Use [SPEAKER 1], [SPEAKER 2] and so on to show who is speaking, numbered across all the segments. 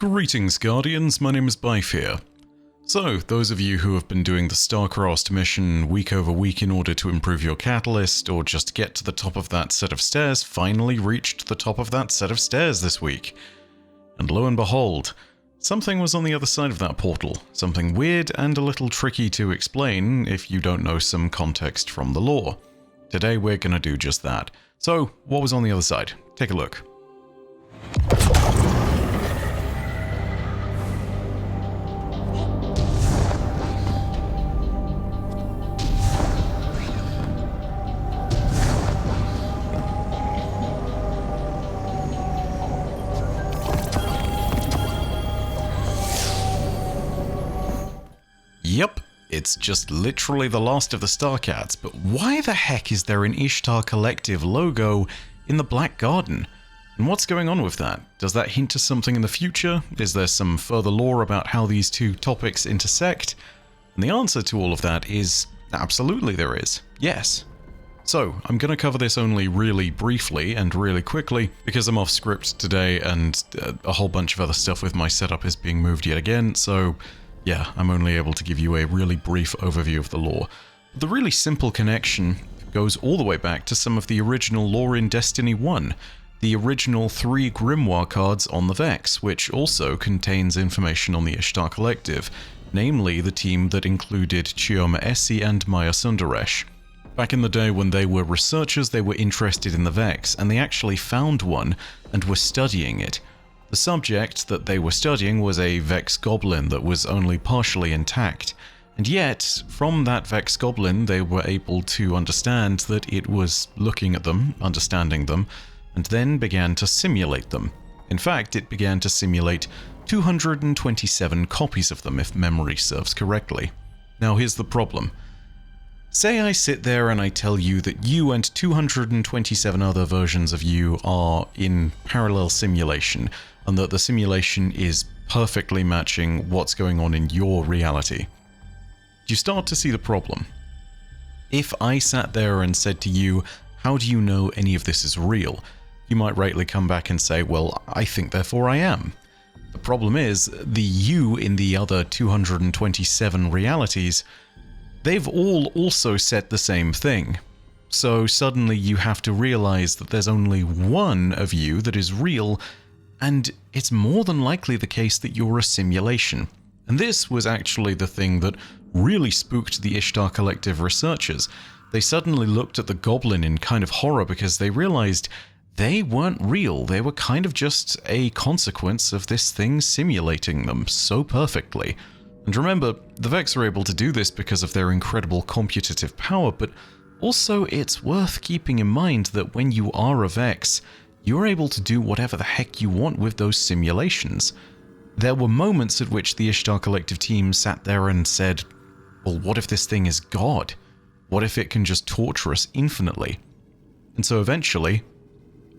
[SPEAKER 1] Greetings, Guardians, my name is Bife here. So, those of you who have been doing the StarCrossed mission week over week in order to improve your catalyst, or just get to the top of that set of stairs, finally reached the top of that set of stairs this week. And lo and behold, something was on the other side of that portal, something weird and a little tricky to explain if you don't know some context from the lore. Today we're gonna do just that. So, what was on the other side? Take a look. Yep, it's just literally the last of the Starcats, but why the heck is there an Ishtar Collective logo in the Black Garden? And what's going on with that? Does that hint to something in the future? Is there some further lore about how these two topics intersect? And the answer to all of that is absolutely there is. Yes. So, I'm going to cover this only really briefly and really quickly because I'm off script today and a whole bunch of other stuff with my setup is being moved yet again, so yeah, I'm only able to give you a really brief overview of the lore. The really simple connection goes all the way back to some of the original lore in Destiny 1, the original 3 Grimoire cards on the Vex, which also contains information on the Ishtar Collective, namely the team that included Chioma Essi and Maya Sundaresh. Back in the day when they were researchers, they were interested in the Vex, and they actually found one and were studying it. The subject that they were studying was a Vex Goblin that was only partially intact, and yet, from that Vex Goblin they were able to understand that it was looking at them, understanding them, and then began to simulate them. In fact, it began to simulate 227 copies of them if memory serves correctly. Now here's the problem. Say I sit there and I tell you that you and 227 other versions of you are in parallel simulation, and that the simulation is perfectly matching what's going on in your reality. You start to see the problem. If I sat there and said to you, how do you know any of this is real? You might rightly come back and say, well, I think therefore I am. The problem is, the you in the other 227 realities, they've all also said the same thing. So suddenly you have to realize that there's only one of you that is real, and it's more than likely the case that you're a simulation. And this was actually the thing that really spooked the Ishtar Collective researchers. They suddenly looked at the Goblin in kind of horror because they realized they weren't real. They were kind of just a consequence of this thing simulating them so perfectly. And remember, the Vex are able to do this because of their incredible computative power, but also it's worth keeping in mind that when you are a Vex, you're able to do whatever the heck you want with those simulations. There were moments at which the Ishtar Collective team sat there and said, well, what if this thing is God? What if it can just torture us infinitely? And so eventually,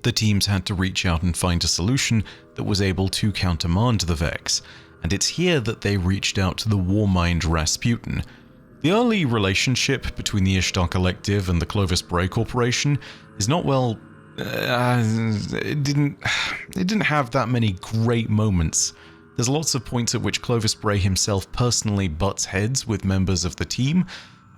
[SPEAKER 1] the teams had to reach out and find a solution that was able to countermand the Vex. And it's here that they reached out to the Warmind Rasputin. The early relationship between the Ishtar Collective and the Clovis Bray Corporation is not, well, it didn't have that many great moments. There's lots of points at which Clovis Bray himself personally butts heads with members of the team,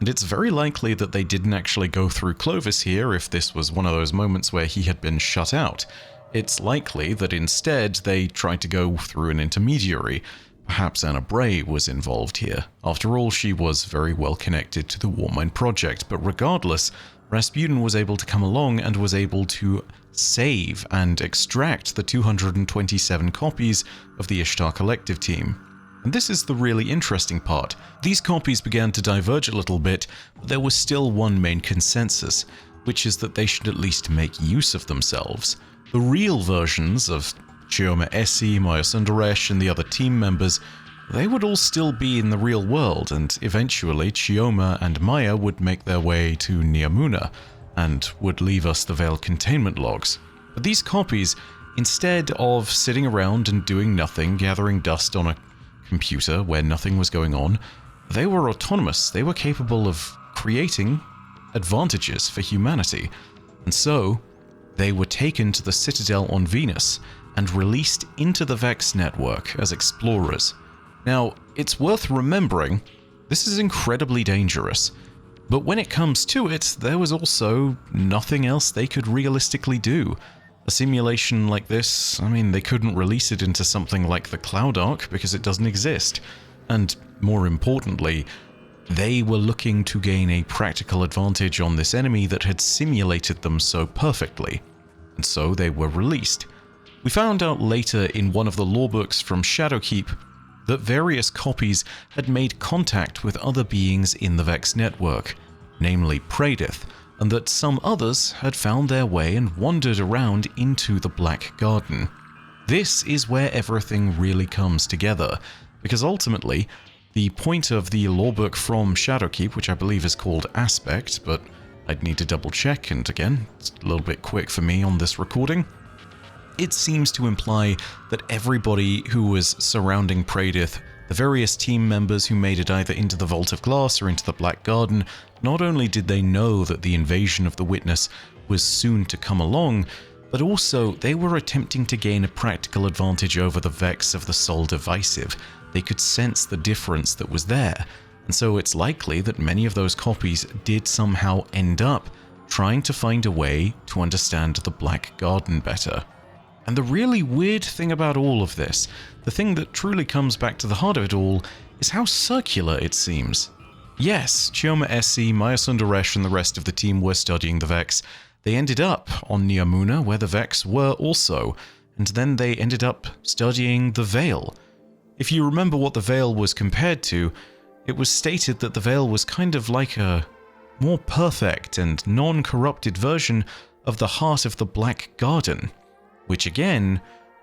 [SPEAKER 1] and it's very likely that they didn't actually go through Clovis here if this was one of those moments where he had been shut out. It's likely that instead they tried to go through an intermediary. Perhaps Anna Bray was involved here. After all, she was very well connected to the Warmind project, but regardless, Rasputin was able to come along and was able to save and extract the 227 copies of the Ishtar Collective team. And this is the really interesting part. These copies began to diverge a little bit, but there was still one main consensus, which is that they should at least make use of themselves. The real versions of Chioma Essi, Maya Sundaresh, and the other team members, they would all still be in the real world, and eventually Chioma and Maya would make their way to Niamuna, and would leave us the Veil containment logs. But these copies, instead of sitting around and doing nothing, gathering dust on a computer where nothing was going on, they were autonomous. They were capable of creating advantages for humanity. And so, they were taken to the Citadel on Venus, and released into the Vex network as explorers. Now, it's worth remembering, this is incredibly dangerous, but when it comes to it, there was also nothing else they could realistically do. A simulation like this, I mean, they couldn't release it into something like the Cloud Ark because it doesn't exist. And more importantly, they were looking to gain a practical advantage on this enemy that had simulated them so perfectly. And so they were released. We found out later in one of the lore books from Shadowkeep that various copies had made contact with other beings in the Vex network, namely Praedyth, and that some others had found their way and wandered around into the Black Garden. This is where everything really comes together, because ultimately, the point of the lore book from Shadowkeep, which I believe is called Aspect, but I'd need to double check, and again, it's a little bit quick for me on this recording, it seems to imply that everybody who was surrounding Praedyth, the various team members who made it either into the Vault of Glass or into the Black Garden, not only did they know that the invasion of the Witness was soon to come along, but also they were attempting to gain a practical advantage over the Vex of the Sol Divisive. They could sense the difference that was there, and so it's likely that many of those copies did somehow end up trying to find a way to understand the Black Garden better. And the really weird thing about all of this, the thing that truly comes back to the heart of it all, is how circular it seems. Yes, Chioma Essie, Maya Sundaresh and the rest of the team were studying the Vex. They ended up on Neomuna, where the Vex were also, and then they ended up studying the Veil. If you remember what the Veil was compared to, it was stated that the Veil was kind of like a more perfect and non-corrupted version of the heart of the Black Garden, which again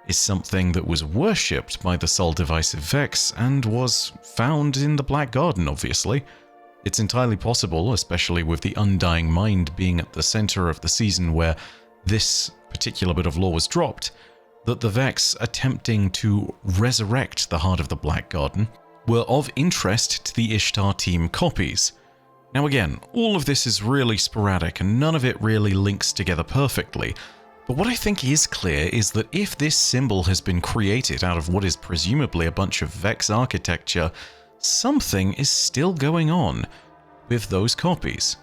[SPEAKER 1] is something that was worshipped by the Sol Divisive Vex and was found in the Black Garden, obviously. It's entirely possible, especially with the Undying Mind being at the center of the season where this particular bit of lore was dropped, that the Vex attempting to resurrect the heart of the Black Garden were of interest to the Ishtar team copies. Now again, all of this is really sporadic and none of it really links together perfectly, but what I think is clear is that if this symbol has been created out of what is presumably a bunch of Vex architecture, something is still going on with those copies.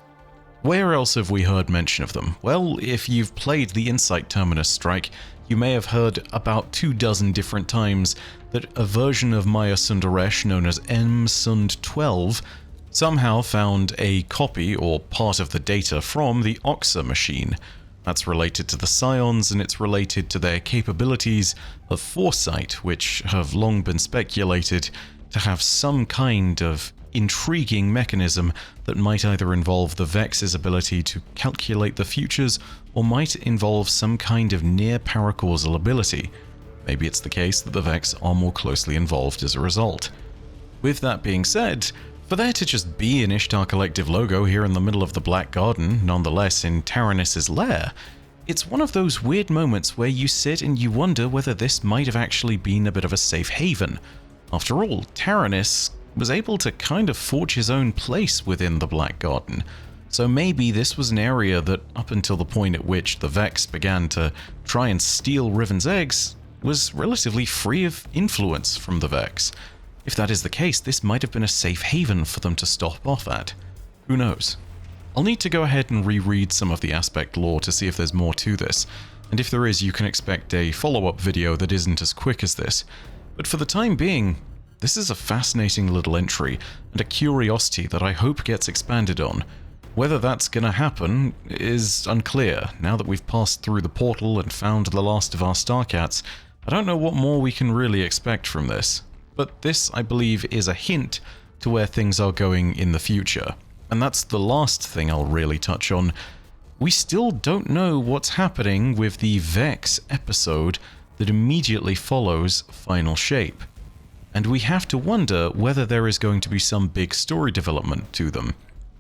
[SPEAKER 1] Where else have we heard mention of them? Well, if you've played the Insight Terminus strike, you may have heard about 24 different times that a version of Maya Sundaresh known as M-Sund-12 somehow found a copy or part of the data from the Oxa machine. That's related to the Scions, and it's related to their capabilities of foresight, which have long been speculated to have some kind of intriguing mechanism that might either involve the Vex's ability to calculate the futures, or might involve some kind of near paracausal ability. Maybe it's the case that the Vex are more closely involved as a result. With that being said, for there to just be an Ishtar Collective logo here in the middle of the Black Garden, nonetheless in Taranis' lair, it's one of those weird moments where you sit and you wonder whether this might have actually been a bit of a safe haven. After all, Taranis was able to kind of forge his own place within the Black Garden, so maybe this was an area that, up until the point at which the Vex began to try and steal Riven's eggs, was relatively free of influence from the Vex. If that is the case, this might have been a safe haven for them to stop off at. Who knows? I'll need to go ahead and reread some of the Aspect lore to see if there's more to this, and if there is, you can expect a follow-up video that isn't as quick as this. But for the time being, this is a fascinating little entry, and a curiosity that I hope gets expanded on. Whether that's gonna happen is unclear. Now that we've passed through the portal and found the last of our Starcats, I don't know what more we can really expect from this. But this, I believe, is a hint to where things are going in the future. And that's the last thing I'll really touch on. We still don't know what's happening with the Vex episode that immediately follows Final Shape. And we have to wonder whether there is going to be some big story development to them.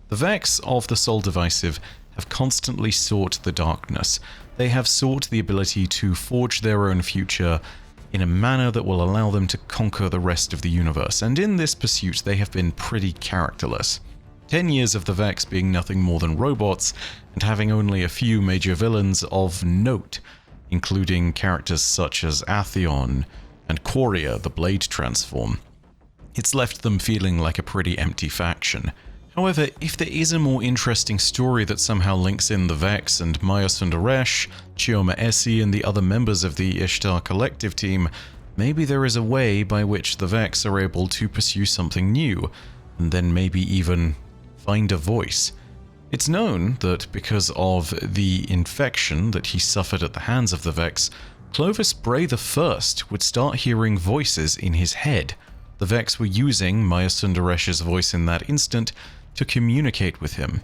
[SPEAKER 1] The Vex of the Sol Divisive have constantly sought the darkness. They have sought the ability to forge their own future in a manner that will allow them to conquer the rest of the universe, and in this pursuit they have been pretty characterless. 10 years of the Vex being nothing more than robots, and having only a few major villains of note including characters such as Atheon and Coria, the Blade Transform. It's left them feeling like a pretty empty faction. However, if there is a more interesting story that somehow links in the Vex and Maya Sundaresh, Chioma Essie and the other members of the Ishtar Collective team, maybe there is a way by which the Vex are able to pursue something new, and then maybe even find a voice. It's known that because of the infection that he suffered at the hands of the Vex, Clovis Bray I would start hearing voices in his head. The Vex were using Maya Sundaresh's voice in that instant to communicate with him.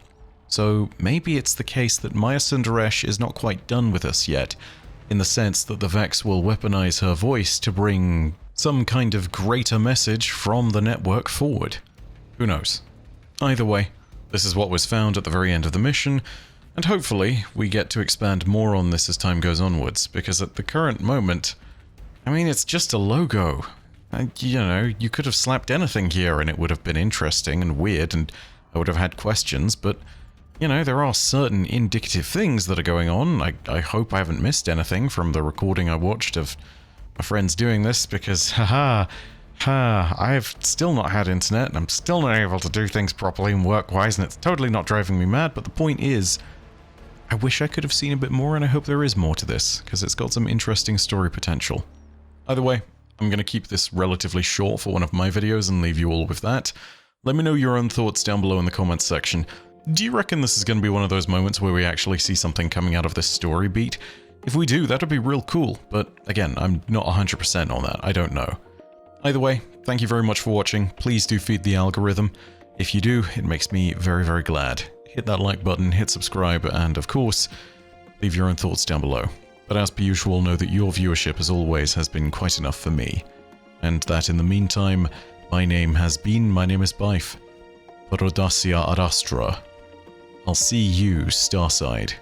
[SPEAKER 1] So maybe it's the case that Maya Sundaresh is not quite done with us yet, in the sense that the Vex will weaponize her voice to bring some kind of greater message from the network forward. Who knows? Either way, this is what was found at the very end of the mission, and hopefully we get to expand more on this as time goes onwards, because at the current moment, I mean, it's just a logo. You know, you could have slapped anything here and it would have been interesting and weird and I would have had questions, but, you know, there are certain indicative things that are going on. I hope I haven't missed anything from the recording I watched of my friends doing this, because, I've still not had internet and I'm still not able to do things properly and work-wise, and it's totally not driving me mad, but the point is, I wish I could have seen a bit more, and I hope there is more to this, because it's got some interesting story potential. Either way, I'm going to keep this relatively short for one of my videos and leave you all with that. Let me know your own thoughts down below in the comments section. Do you reckon this is going to be one of those moments where we actually see something coming out of this story beat? If we do, that would be real cool, but again, I'm not 100% on that, I don't know. Either way, thank you very much for watching. Please do feed the algorithm. If you do, it makes me very, very glad. Hit that like button, hit subscribe, and of course, leave your own thoughts down below. But as per usual, know that your viewership, as always, has been quite enough for me. And that in the meantime, my name is Bife. Perodacia Arastra. I'll see you, Starside.